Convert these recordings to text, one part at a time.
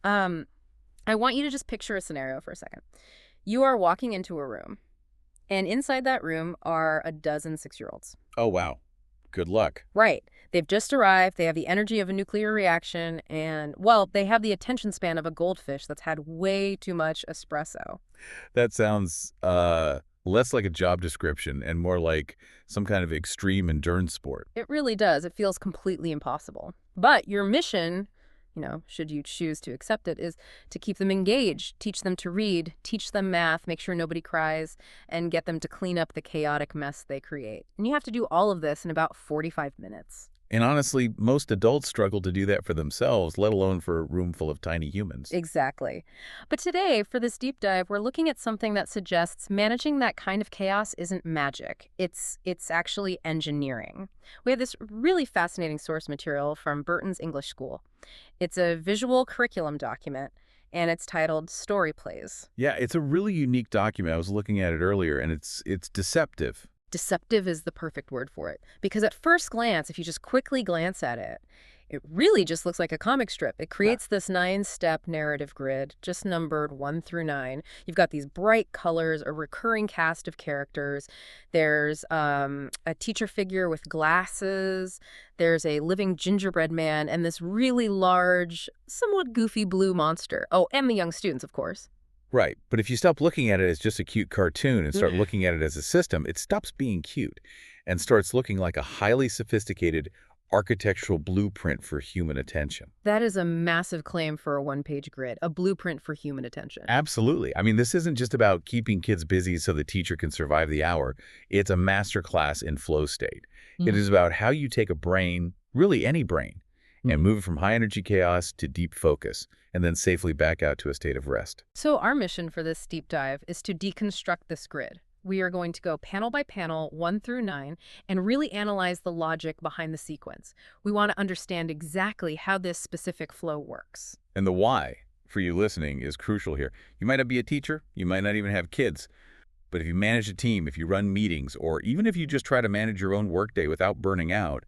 I want you to just picture a scenario for a second. You are walking into a room, and inside that room are a dozen 6-year-olds. Oh, wow. Good luck. Right. They've just arrived, they have the energy of a nuclear reaction, and, well, they have the attention span of a goldfish that's had way too much espresso. That sounds less like a job description and more like some kind of extreme endurance sport. It really does. It feels completely impossible. But your mission, should you choose to accept it, is to keep them engaged, teach them to read, teach them math, make sure nobody cries, and get them to clean up the chaotic mess they create. And you have to do all of this in about 45 minutes. And honestly, most adults struggle to do that for themselves, let alone for a room full of tiny humans. Exactly. But today, for this deep dive, we're looking at something that suggests managing that kind of chaos isn't magic. It's actually engineering. We have this really fascinating source material from Burton's English School. It's a visual curriculum document, and it's titled Story Plays. Yeah, it's a really unique document. I was looking at it earlier, and it's deceptive. Deceptive is the perfect word for it. Because at first glance, if you just quickly glance at it, it really just looks like a comic strip. It creates this 9-step narrative grid, just numbered 1 through 9. You've got these bright colors, a recurring cast of characters. There's a teacher figure with glasses. There's a living gingerbread man and this really large, somewhat goofy blue monster. Oh, and the young students, of course. Right, but if you stop looking at it as just a cute cartoon and start looking at it as a system, it stops being cute and starts looking like a highly sophisticated architectural blueprint for human attention. That is a massive claim for a one-page grid, a blueprint for human attention. Absolutely. I mean, this isn't just about keeping kids busy so the teacher can survive the hour. It's a masterclass in flow state. It is about how you take a brain, really any brain, and move it from high-energy chaos to deep focus, and then safely back out to a state of rest. So our mission for this deep dive is to deconstruct this grid. We are going to go panel by panel, 1 through 9, and really analyze the logic behind the sequence. We want to understand exactly how this specific flow works. And the why, for you listening, is crucial here. You might not be a teacher, you might not even have kids, but if you manage a team, if you run meetings, or even if you just try to manage your own workday without burning out,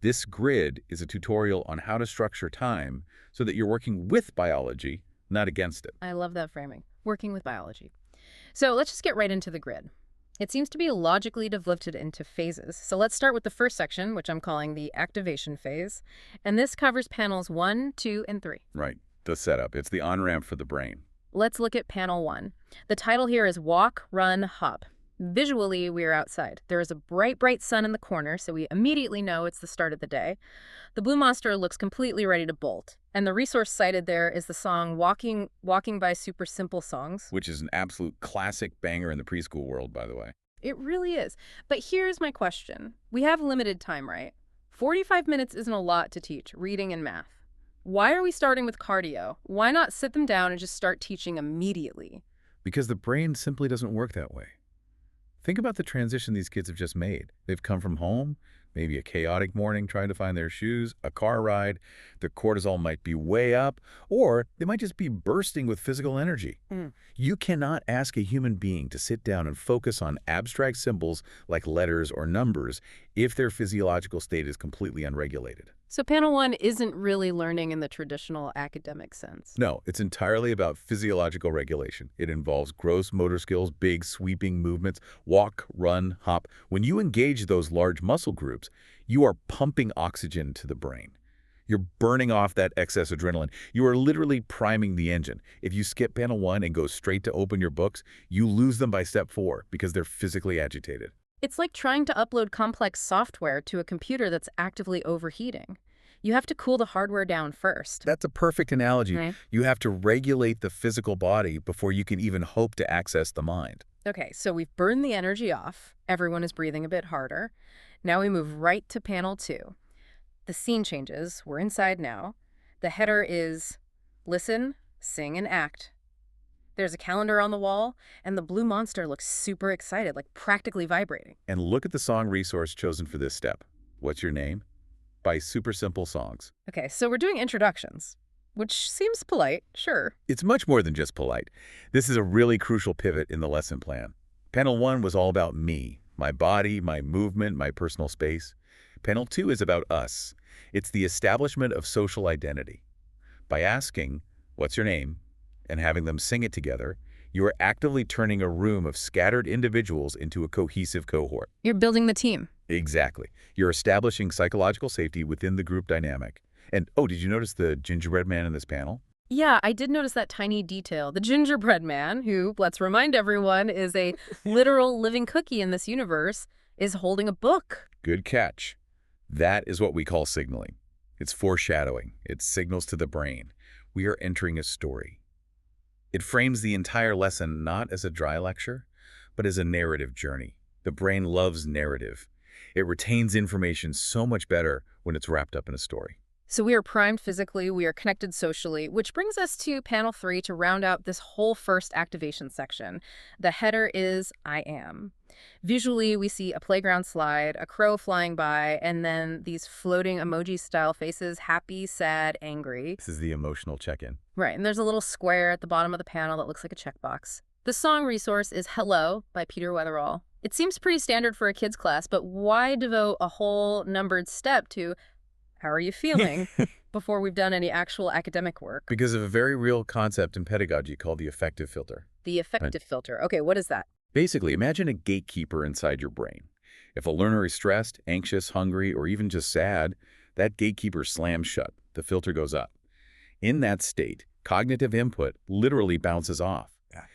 this grid is a tutorial on how to structure time so that you're working with biology, not against it. I love that framing, working with biology. So let's just get right into the grid. It seems to be logically divided into phases. So let's start with the first section, which I'm calling the activation phase. And this covers panels 1, 2, and 3. Right, the setup. It's the on-ramp for the brain. Let's look at panel 1. The title here is Walk, Run, Hop. Visually, we are outside. There is a bright, bright sun in the corner, so we immediately know it's the start of the day. The blue monster looks completely ready to bolt. And the resource cited there is the song Walking by Super Simple Songs. Which is an absolute classic banger in the preschool world, by the way. It really is. But here's my question. We have limited time, right? 45 minutes isn't a lot to teach reading and math. Why are we starting with cardio? Why not sit them down and just start teaching immediately? Because the brain simply doesn't work that way. Think about the transition these kids have just made. They've come from home, maybe a chaotic morning trying to find their shoes, a car ride, their cortisol might be way up, or they might just be bursting with physical energy. You cannot ask a human being to sit down and focus on abstract symbols like letters or numbers if their physiological state is completely unregulated. So panel 1 isn't really learning in the traditional academic sense. No, it's entirely about physiological regulation. It involves gross motor skills, big sweeping movements, walk, run, hop. When you engage those large muscle groups, you are pumping oxygen to the brain. You're burning off that excess adrenaline. You are literally priming the engine. If you skip panel 1 and go straight to open your books, you lose them by step 4 because they're physically agitated. It's like trying to upload complex software to a computer that's actively overheating. You have to cool the hardware down first. That's a perfect analogy. Right. You have to regulate the physical body before you can even hope to access the mind. Okay, so we've burned the energy off. Everyone is breathing a bit harder. Now we move right to panel 2. The scene changes. We're inside now. The header is listen, sing, and act. There's a calendar on the wall, and the blue monster looks super excited, like practically vibrating. And look at the song resource chosen for this step. What's Your Name? By Super Simple Songs. Okay, so we're doing introductions, which seems polite, sure. It's much more than just polite. This is a really crucial pivot in the lesson plan. Panel 1 was all about me, my body, my movement, my personal space. Panel 2 is about us. It's the establishment of social identity. By asking, "What's your name?" and having them sing it together, you are actively turning a room of scattered individuals into a cohesive cohort. You're building the team. Exactly. You're establishing psychological safety within the group dynamic. And, oh, did you notice the gingerbread man in this panel? Yeah, I did notice that tiny detail. The gingerbread man, who, let's remind everyone, is a literal living cookie in this universe, is holding a book. Good catch. That is what we call signaling. It's foreshadowing. It signals to the brain. We are entering a story. It frames the entire lesson not as a dry lecture, but as a narrative journey. The brain loves narrative. It retains information so much better when it's wrapped up in a story. So we are primed physically, we are connected socially, which brings us to panel 3 to round out this whole first activation section. The header is I am. Visually, we see a playground slide, a crow flying by, and then these floating emoji-style faces, happy, sad, angry. This is the emotional check-in. Right, and there's a little square at the bottom of the panel that looks like a checkbox. The song resource is Hello by Peter Weatherall. It seems pretty standard for a kids class, but why devote a whole numbered step to how are you feeling before we've done any actual academic work? Because of a very real concept in pedagogy called the affective filter. The affective filter. Okay, what is that? Basically, imagine a gatekeeper inside your brain. If a learner is stressed, anxious, hungry, or even just sad, that gatekeeper slams shut. The filter goes up. In that state, cognitive input literally bounces off.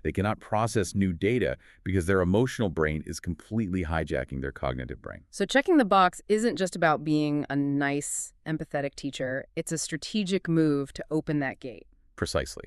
They cannot process new data because their emotional brain is completely hijacking their cognitive brain. So checking the box isn't just about being a nice, empathetic teacher. It's a strategic move to open that gate. Precisely.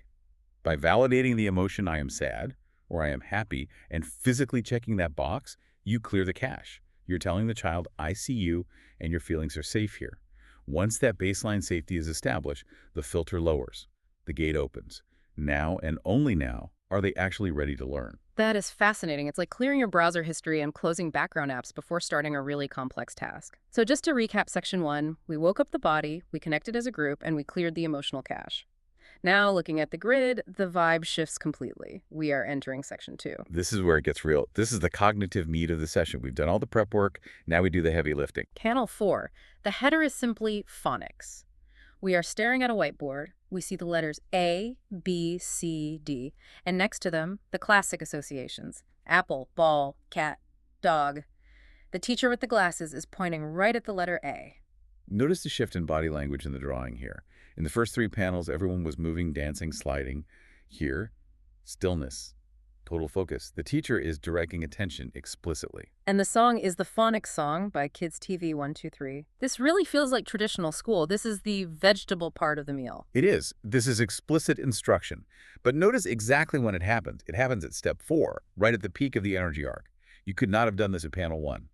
By validating the emotion I am sad or I am happy and physically checking that box, you clear the cache. You're telling the child, I see you and your feelings are safe here. Once that baseline safety is established, the filter lowers. The gate opens. Now and only now are they actually ready to learn. That is fascinating. It's like clearing your browser history and closing background apps before starting a really complex task. So just to recap section 1, we woke up the body, we connected as a group, and we cleared the emotional cache. Now, looking at the grid, the vibe shifts completely. We are entering section 2. This is where it gets real. This is the cognitive meat of the session. We've done all the prep work. Now we do the heavy lifting. Panel 4. The header is simply phonics. We are staring at a whiteboard. We see the letters A, B, C, D, and next to them, the classic associations. Apple, ball, cat, dog. The teacher with the glasses is pointing right at the letter A. Notice the shift in body language in the drawing here. In the first 3 panels, everyone was moving, dancing, sliding. Here, stillness, total focus. The teacher is directing attention explicitly. And the song is the phonics song by Kids TV 123. This really feels like traditional school. This is the vegetable part of the meal. It is. This is explicit instruction. But notice exactly when it happens. It happens at step 4, right at the peak of the energy arc. You could not have done this at panel 1.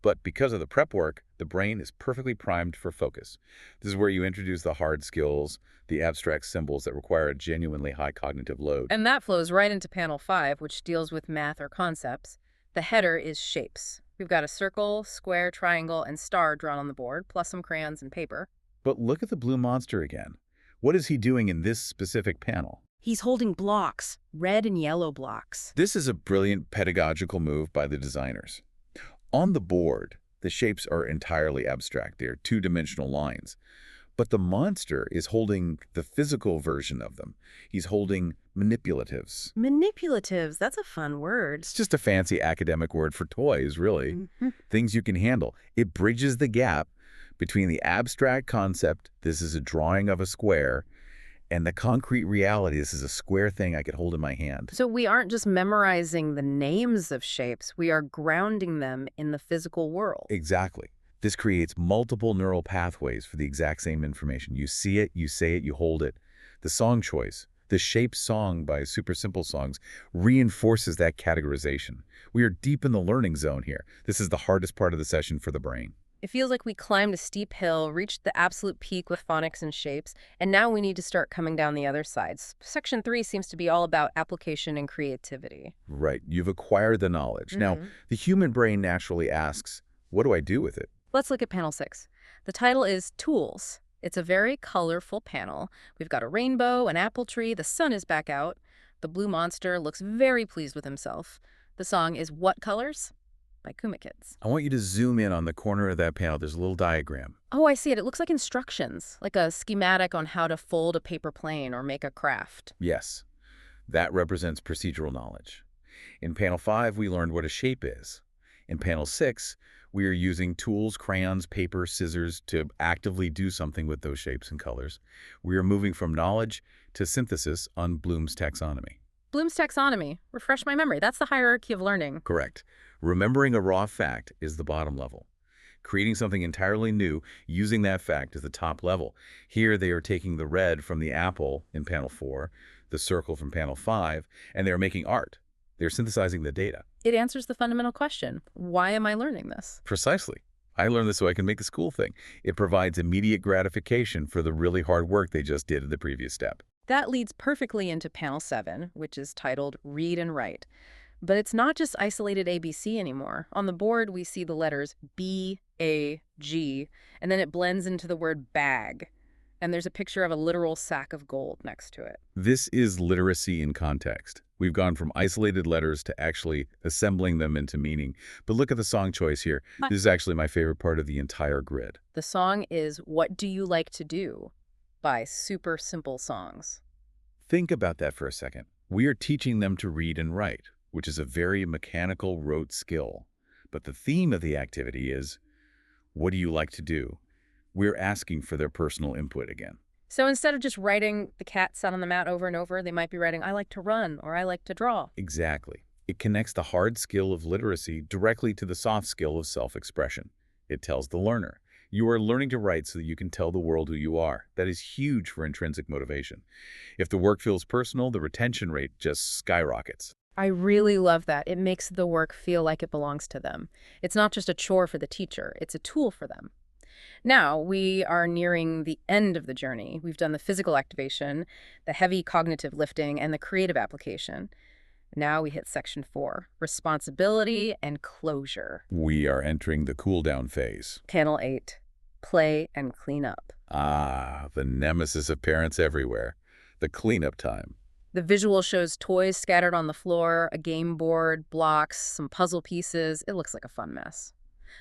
But because of the prep work, the brain is perfectly primed for focus. This is where you introduce the hard skills, the abstract symbols that require a genuinely high cognitive load. And that flows right into panel 5, which deals with math or concepts. The header is shapes. We've got a circle, square, triangle, and star drawn on the board, plus some crayons and paper. But look at the blue monster again. What is he doing in this specific panel? He's holding blocks, red and yellow blocks. This is a brilliant pedagogical move by the designers. On the board, the shapes are entirely abstract. They are 2-dimensional lines. But the monster is holding the physical version of them. He's holding manipulatives. Manipulatives, that's a fun word. It's just a fancy academic word for toys, really. Things you can handle. It bridges the gap between the abstract concept, this is a drawing of a square, and the concrete reality, this is a square thing I could hold in my hand. So we aren't just memorizing the names of shapes, we are grounding them in the physical world. Exactly. This creates multiple neural pathways for the exact same information. You see it, you say it, you hold it. The song choice, the shape song by Super Simple Songs, reinforces that categorization. We are deep in the learning zone here. This is the hardest part of the session for the brain. It feels like we climbed a steep hill, reached the absolute peak with phonics and shapes, and now we need to start coming down the other sides. Section 3 seems to be all about application and creativity. Right. You've acquired the knowledge. Now, the human brain naturally asks, what do I do with it? Let's look at panel 6. The title is Tools. It's a very colorful panel. We've got a rainbow, an apple tree, the sun is back out. The blue monster looks very pleased with himself. The song is What Colors? by Kuma Kids. I want you to zoom in on the corner of that panel. There's a little diagram. Oh, I see it. It looks like instructions, like a schematic on how to fold a paper plane or make a craft. Yes, that represents procedural knowledge. In panel 5, we learned what a shape is. In panel 6, we are using tools, crayons, paper, scissors to actively do something with those shapes and colors. We are moving from knowledge to synthesis on Bloom's taxonomy. Bloom's taxonomy. Refresh my memory. That's the hierarchy of learning. Correct. Remembering a raw fact is the bottom level. Creating something entirely new, using that fact is the top level. Here they are taking the red from the apple in panel 4, the circle from panel 5, and they're making art. They're synthesizing the data. It answers the fundamental question, why am I learning this? Precisely. I learned this so I can make the school thing. It provides immediate gratification for the really hard work they just did in the previous step. That leads perfectly into panel 7, which is titled Read and Write. But it's not just isolated ABC anymore. On the board, we see the letters B, A, G, and then it blends into the word bag. And there's a picture of a literal sack of gold next to it. This is literacy in context. We've gone from isolated letters to actually assembling them into meaning. But look at the song choice here. This is actually my favorite part of the entire grid. The song is What Do You Like to Do by Super Simple Songs. Think about that for a second. We are teaching them to read and write, which is a very mechanical, rote skill. But the theme of the activity is, what do you like to do? We're asking for their personal input again. So instead of just writing the cat sat on the mat over and over, they might be writing, I like to run, or I like to draw. Exactly. It connects the hard skill of literacy directly to the soft skill of self-expression. It tells the learner, you are learning to write so that you can tell the world who you are. That is huge for intrinsic motivation. If the work feels personal, the retention rate just skyrockets. I really love that. It makes the work feel like it belongs to them. It's not just a chore for the teacher, it's a tool for them. Now, we are nearing the end of the journey. We've done the physical activation, the heavy cognitive lifting, and the creative application. Now we hit section 4, responsibility and closure. We are entering the cool-down phase. Panel 8, play and clean up. Ah, the nemesis of parents everywhere, the cleanup time. The visual shows toys scattered on the floor, a game board, blocks, some puzzle pieces. It looks like a fun mess.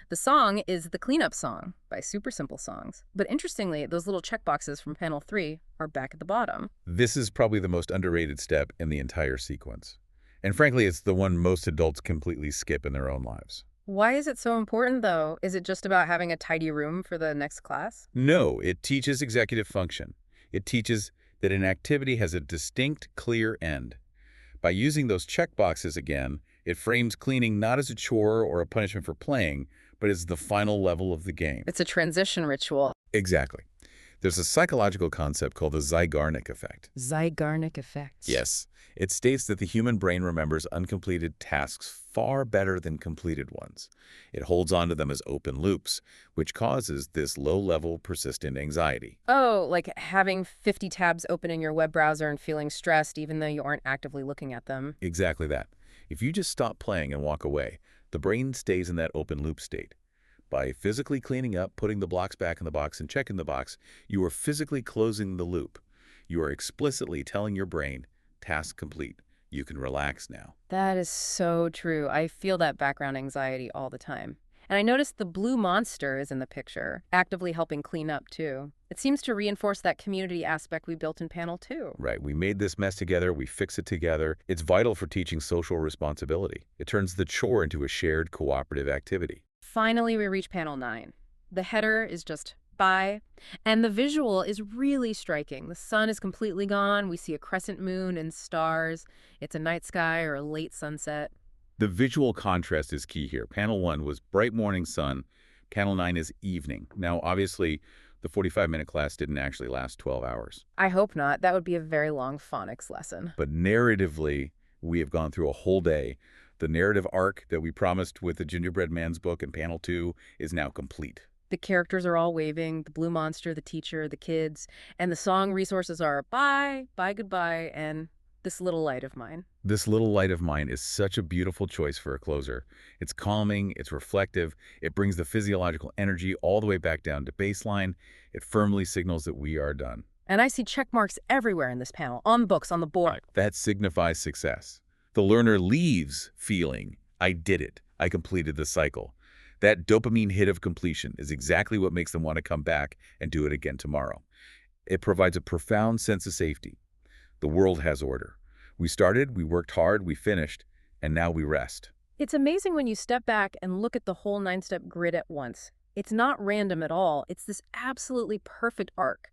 The song is the cleanup song by Super Simple Songs. But interestingly, those little checkboxes from panel 3 are back at the bottom. This is probably the most underrated step in the entire sequence. And frankly, it's the one most adults completely skip in their own lives. Why is it so important, though? Is it just about having a tidy room for the next class? No, it teaches executive function. It teaches that an activity has a distinct, clear end. By using those checkboxes again, it frames cleaning not as a chore or a punishment for playing, but as the final level of the game. It's a transition ritual. Exactly. There's a psychological concept called the Zeigarnik effect. Zeigarnik effect. Yes. It states that the human brain remembers uncompleted tasks far better than completed ones. It holds on to them as open loops, which causes this low-level, persistent anxiety. Oh, like having 50 tabs open in your web browser and feeling stressed even though you aren't actively looking at them. Exactly that. If you just stop playing and walk away, the brain stays in that open loop state. By physically cleaning up, putting the blocks back in the box, and checking the box, you are physically closing the loop. You are explicitly telling your brain, task complete. You can relax now. That is so true. I feel that background anxiety all the time. And I noticed the blue monster is in the picture, actively helping clean up, too. It seems to reinforce that community aspect we built in panel 2. Right. We made this mess together. We fix it together. It's vital for teaching social responsibility. It turns the chore into a shared cooperative activity. Finally, we reach panel 9. The header is just bye, and the visual is really striking. The sun is completely gone. We see a crescent moon and stars. It's a night sky or a late sunset. The visual contrast is key here. Panel 1 was bright morning sun. Panel 9 is evening. Now, obviously, the 45-minute class didn't actually last 12 hours. I hope not. That would be a very long phonics lesson. But narratively, we have gone through a whole day. The narrative arc that we promised with the Gingerbread Man's book in panel 2 is now complete. The characters are all waving, the blue monster, the teacher, the kids, and the song resources are bye, bye, goodbye, and this little light of mine. This little light of mine is such a beautiful choice for a closer. It's calming, it's reflective, it brings the physiological energy all the way back down to baseline. It firmly signals that we are done. And I see check marks everywhere in this panel, on books, on the board. That signifies success. The learner leaves feeling, I did it. I completed the cycle. That dopamine hit of completion is exactly what makes them want to come back and do it again tomorrow. It provides a profound sense of safety. The world has order. We started, we worked hard, we finished, and now we rest. It's amazing when you step back and look at the whole nine-step grid at once. It's not random at all. It's this absolutely perfect arc.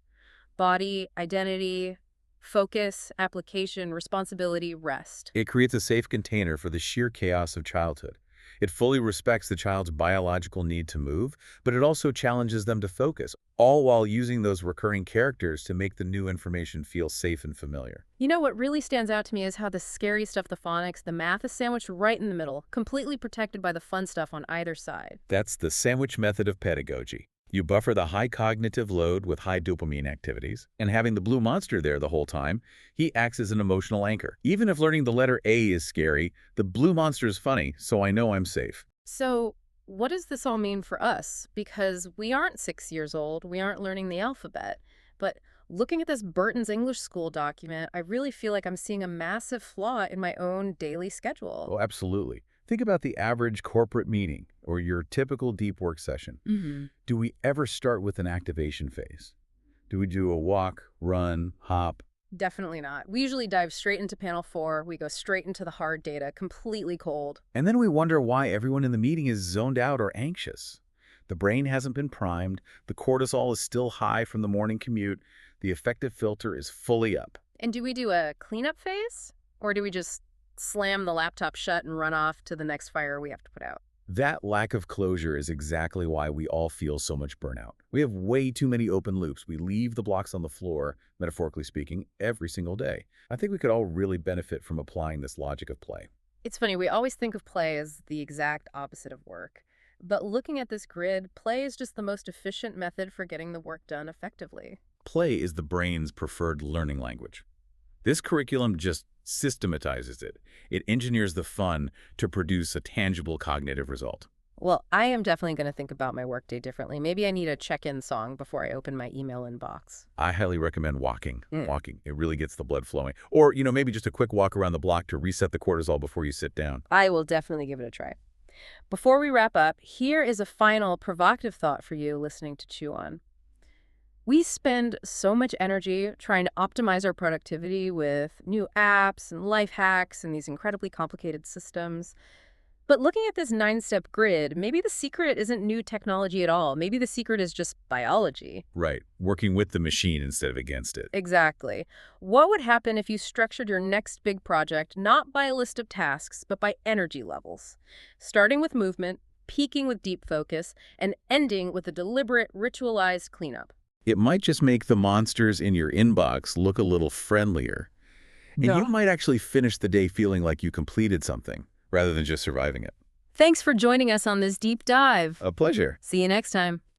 Body, identity, focus, application, responsibility, rest. It creates a safe container for the sheer chaos of childhood. It fully respects the child's biological need to move, but it also challenges them to focus, all while using those recurring characters to make the new information feel safe and familiar. You know, what really stands out to me is how the scary stuff, the phonics, the math is sandwiched right in the middle, completely protected by the fun stuff on either side. That's the sandwich method of pedagogy. You buffer the high cognitive load with high dopamine activities, and having the blue monster there the whole time, he acts as an emotional anchor. Even if learning the letter A is scary, the blue monster is funny, so I know I'm safe. So, what does this all mean for us? Because we aren't 6 years old, we aren't learning the alphabet. But looking at this Burton's English School document, I really feel like I'm seeing a massive flaw in my own daily schedule. Oh, absolutely. Think about the average corporate meeting or your typical deep work session. Do we ever start with an activation phase? Do we do a walk, run, hop? Definitely not. We usually dive straight into panel 4. We go straight into the hard data, completely cold. And then we wonder why everyone in the meeting is zoned out or anxious. The brain hasn't been primed, the cortisol is still high from the morning commute, the affective filter is fully up. And do we do a cleanup phase? Or do we just slam the laptop shut and run off to the next fire we have to put out? That lack of closure is exactly why we all feel so much burnout. We have way too many open loops. We leave the blocks on the floor, metaphorically speaking, every single day. I think we could all really benefit from applying this logic of play. It's funny, we always think of play as the exact opposite of work. But looking at this grid, play is just the most efficient method for getting the work done effectively. Play is the brain's preferred learning language. This curriculum just systematizes it. It engineers the fun to produce a tangible cognitive result. Well, I am definitely going to think about my workday differently. Maybe I need a check-in song before I open my email inbox. I highly recommend walking. Walking, it really gets the blood flowing. Or, maybe just a quick walk around the block to reset the cortisol before you sit down. I will definitely give it a try. Before we wrap up, here is a final provocative thought for you listening to Chew On. We spend so much energy trying to optimize our productivity with new apps and life hacks and these incredibly complicated systems. But looking at this nine-step grid, maybe the secret isn't new technology at all. Maybe the secret is just biology. Right, working with the machine instead of against it. Exactly. What would happen if you structured your next big project not by a list of tasks, but by energy levels? Starting with movement, peaking with deep focus, and ending with a deliberate, ritualized cleanup. It might just make the monsters in your inbox look a little friendlier. And you might actually finish the day feeling like you completed something, rather than just surviving it. Thanks for joining us on this deep dive. A pleasure. See you next time.